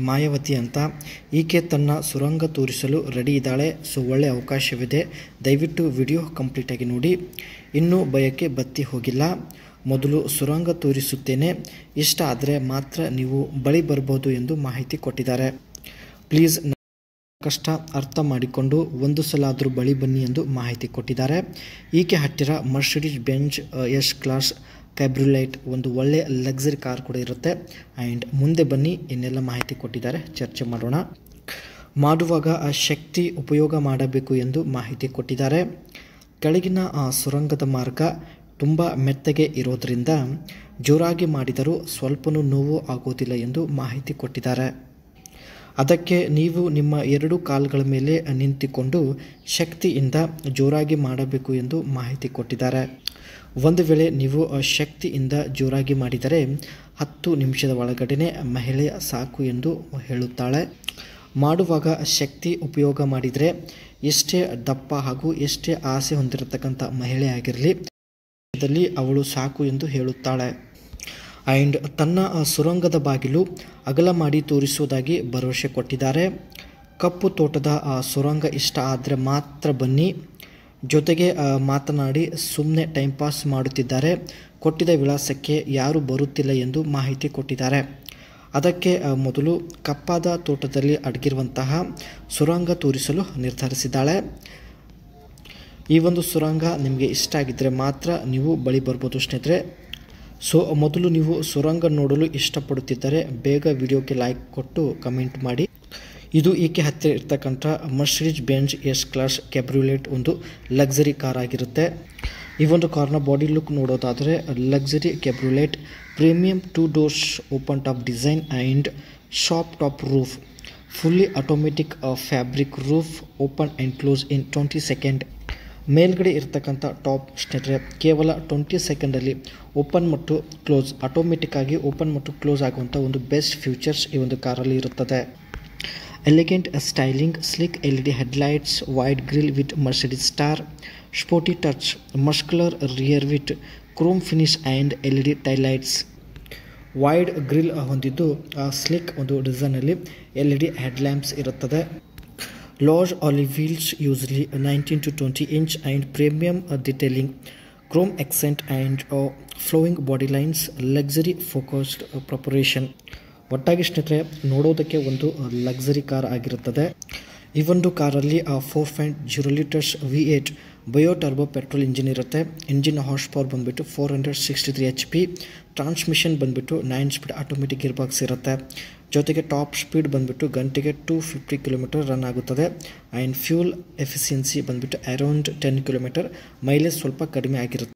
ಮಾಯಾವತಿ ಅಂತ. ಈಕೆ ತನ್ನ ಸುರಂಗ ತೋರಿಸಲು ರೆಡಿ ಇದ್ದಾಳೆ. ಸೊ ಒಳ್ಳೆ ಅವಕಾಶವಿದೆ, ದಯವಿಟ್ಟು ವಿಡಿಯೋ ಕಂಪ್ಲೀಟಾಗಿ ನೋಡಿ. ಇನ್ನೂ ಭಯಕ್ಕೆ ಬತ್ತಿ ಹೋಗಿಲ್ಲ, ಮೊದಲು ಸುರಂಗ ತೋರಿಸುತ್ತೇನೆ, ಇಷ್ಟ ಆದರೆ ಮಾತ್ರ ನೀವು ಬಳಿ ಬರ್ಬೋದು ಎಂದು ಮಾಹಿತಿ ಕೊಟ್ಟಿದ್ದಾರೆ. ಪ್ಲೀಸ್ ಕಷ್ಟ ಅರ್ಥ ಮಾಡಿಕೊಂಡು ಒಂದು ಸಲ ಆದರೂ ಬಳಿ ಬನ್ನಿ ಎಂದು ಮಾಹಿತಿ ಕೊಟ್ಟಿದ್ದಾರೆ. ಈಕೆ ಹತ್ತಿರ Mercedes Benz S class cabriolet ಒಂದು ಒಳ್ಳೆಯ ಲಕ್ಸರಿ ಕಾರ್ ಕೂಡ ಇರುತ್ತೆ. ಆ್ಯಂಡ್ ಮುಂದೆ ಬನ್ನಿ, ಇನ್ನೆಲ್ಲ ಮಾಹಿತಿ ಕೊಟ್ಟಿದ್ದಾರೆ, ಚರ್ಚೆ ಮಾಡೋಣ. ಮಾಡುವಾಗ ಆ ಶಕ್ತಿ ಉಪಯೋಗ ಮಾಡಬೇಕು ಎಂದು ಮಾಹಿತಿ ಕೊಟ್ಟಿದ್ದಾರೆ. ಕೆಳಗಿನ ಸುರಂಗದ ಮಾರ್ಗ ತುಂಬ ಮೆತ್ತಗೆ ಇರೋದರಿಂದ ಜೋರಾಗಿ ಮಾಡಿದರೂ ಸ್ವಲ್ಪನೂ ನೋವು ಆಗೋದಿಲ್ಲ ಎಂದು ಮಾಹಿತಿ ಕೊಟ್ಟಿದ್ದಾರೆ. ಅದಕ್ಕೆ ನೀವು ನಿಮ್ಮ 2 ಕಾಲುಗಳ ಮೇಲೆ ನಿಂತುಕೊಂಡು ಶಕ್ತಿಯಿಂದ ಜೋರಾಗಿ ಮಾಡಬೇಕು ಎಂದು ಮಾಹಿತಿ ಕೊಟ್ಟಿದ್ದಾರೆ. ಒಂದು ವೇಳೆ ನೀವು ಶಕ್ತಿಯಿಂದ ಜೋರಾಗಿ ಮಾಡಿದರೆ 10 ನಿಮಿಷದ ಒಳಗಡೆ ಮಹಿಳೆ ಸಾಕು ಎಂದು ಹೇಳುತ್ತಾಳೆ. ಮಾಡುವಾಗ ಶಕ್ತಿ ಉಪಯೋಗ ಮಾಡಿದರೆ ಎಷ್ಟೇ ದಪ್ಪ ಹಾಗೂ ಎಷ್ಟೇ ಆಸೆ ಹೊಂದಿರತಕ್ಕಂಥ ಮಹಿಳೆ ಆಗಿರಲಿ, ಅವಳು ಸಾಕು ಎಂದು ಹೇಳುತ್ತಾಳೆ. ಆ್ಯಂಡ್ ತನ್ನ ಸುರಂಗದ ಬಾಗಿಲು ಅಗಲ ಮಾಡಿ ತೋರಿಸುವುದಾಗಿ ಭರವಸೆ ಕೊಟ್ಟಿದ್ದಾರೆ. ಕಪ್ಪು ತೋಟದ ಸುರಂಗ ಇಷ್ಟ ಆದರೆ ಮಾತ್ರ ಬನ್ನಿ. ಜೊತೆಗೆ ಮಾತನಾಡಿ ಸುಮ್ಮನೆ ಟೈಮ್ ಪಾಸ್ ಮಾಡುತ್ತಿದ್ದಾರೆ. ಕೊಟ್ಟಿದ್ದ ವಿಳಾಸಕ್ಕೆ ಯಾರೂ ಬರುತ್ತಿಲ್ಲ ಎಂದು ಮಾಹಿತಿ ಕೊಟ್ಟಿದ್ದಾರೆ. ಅದಕ್ಕೆ ಮೊದಲು ಕಪ್ಪಾದ ತೋಟದಲ್ಲಿ ಅಡಗಿರುವಂತಹ ಸುರಂಗ ತೋರಿಸಲು ನಿರ್ಧರಿಸಿದ್ದಾಳೆ. ಈ ಒಂದು ಸುರಂಗ ನಿಮಗೆ ಇಷ್ಟ ಆಗಿದ್ದರೆ ಮಾತ್ರ ನೀವು ಬಳಿ ಬರ್ಬೋದು ಸ್ನೇಹಿತರೆ. ಸೊ ಮೊದಲು ನೀವು ಸುರಂಗ ನೋಡಲು ಇಷ್ಟಪಡುತ್ತಿದ್ದರೆ ಬೇಗ ವಿಡಿಯೋಕ್ಕೆ ಲೈಕ್ ಕೊಟ್ಟು ಕಮೆಂಟ್ ಮಾಡಿ. ಇದು ಈಕೆ ಹತ್ತಿರ ಇರ್ತಕ್ಕಂಥ Mercedes Benz S class cabriolet ಒಂದು ಲಕ್ಸರಿ ಕಾರ್ ಆಗಿರುತ್ತೆ. ಈ ಒಂದು ಕಾರ್ನ ಬಾಡಿ ಲುಕ್ ನೋಡೋದಾದರೆ luxury cabriolet, premium 2 doors open top design and soft top roof, fully automatic fabric roof, open and close in 20 seconds. ಮೇಲ್ಗಡೆ ಇರ್ತಕ್ಕಂಥ ಟಾಪ್ ಸ್ನೇಹಿತರೆ ಕೇವಲ 20 ಸೆಕೆಂಡಲ್ಲಿ ಓಪನ್ ಮತ್ತು ಕ್ಲೋಸ್, ಆಟೋಮೆಟಿಕ್ಕಾಗಿ ಓಪನ್ ಮತ್ತು ಕ್ಲೋಸ್ ಆಗುವಂಥ ಒಂದು ಬೆಸ್ಟ್ ಫ್ಯೂಚರ್ಸ್ ಈ ಒಂದು ಕಾರಲ್ಲಿ ಇರುತ್ತದೆ. Elegant styling, sleek LED headlights, wide grill with Mercedes star, sporty touch, muscular rear with Chrome finish and LED taillights. Wide grill ಹೊಂದಿದ್ದು ಸ್ಲಿಕ್ ಒಂದು ಡಿಸೈನಲ್ಲಿ LED ಹೆಡ್ಲ್ಯಾಂಪ್ಸ್ ಇರುತ್ತದೆ. Large olive wheels, usually 19 to 20 inch, and premium detailing, chrome accent and flowing body lines, luxury focused preparation. ಒಟ್ಟಾಗಿ ಸ್ನೇಹಿತರೆ ನೋಡೋದಕ್ಕೆ ಒಂದು luxury car ಆಗಿರುತ್ತದೆ. ಈ ಒಂದು ಕಾರಲ್ಲಿ 4.0 litres V8 bio turbo petrol engine ಇರುತ್ತೆ. ಇಂಜಿನ್ ಹಾರ್ಸ್ ಪವರ್ ಬಂದುಬಿಟ್ಟು 463 HP, ಟ್ರಾನ್ಸ್ಮಿಷನ್ ಬಂದುಬಿಟ್ಟು 9 ಸ್ಪೀಡ್ ಆಟೋಮೆಟಿಕ್ ಗೇರ್ ಬಾಕ್ಸ್ ಇರುತ್ತೆ. ಜೊತೆಗೆ ಟಾಪ್ ಸ್ಪೀಡ್ ಬಂದುಬಿಟ್ಟು ಗಂಟೆಗೆ 250 km ರನ್ ಆಗುತ್ತದೆ. ಆ್ಯಂಡ್ ಫ್ಯೂಲ್ ಎಫಿಷಿಯನ್ಸಿ ಬಂದುಬಿಟ್ಟು ಅರೌಂಡ್ 10 km, ಮೈಲೇಜ್ ಸ್ವಲ್ಪ ಕಡಿಮೆ ಆಗಿರುತ್ತೆ.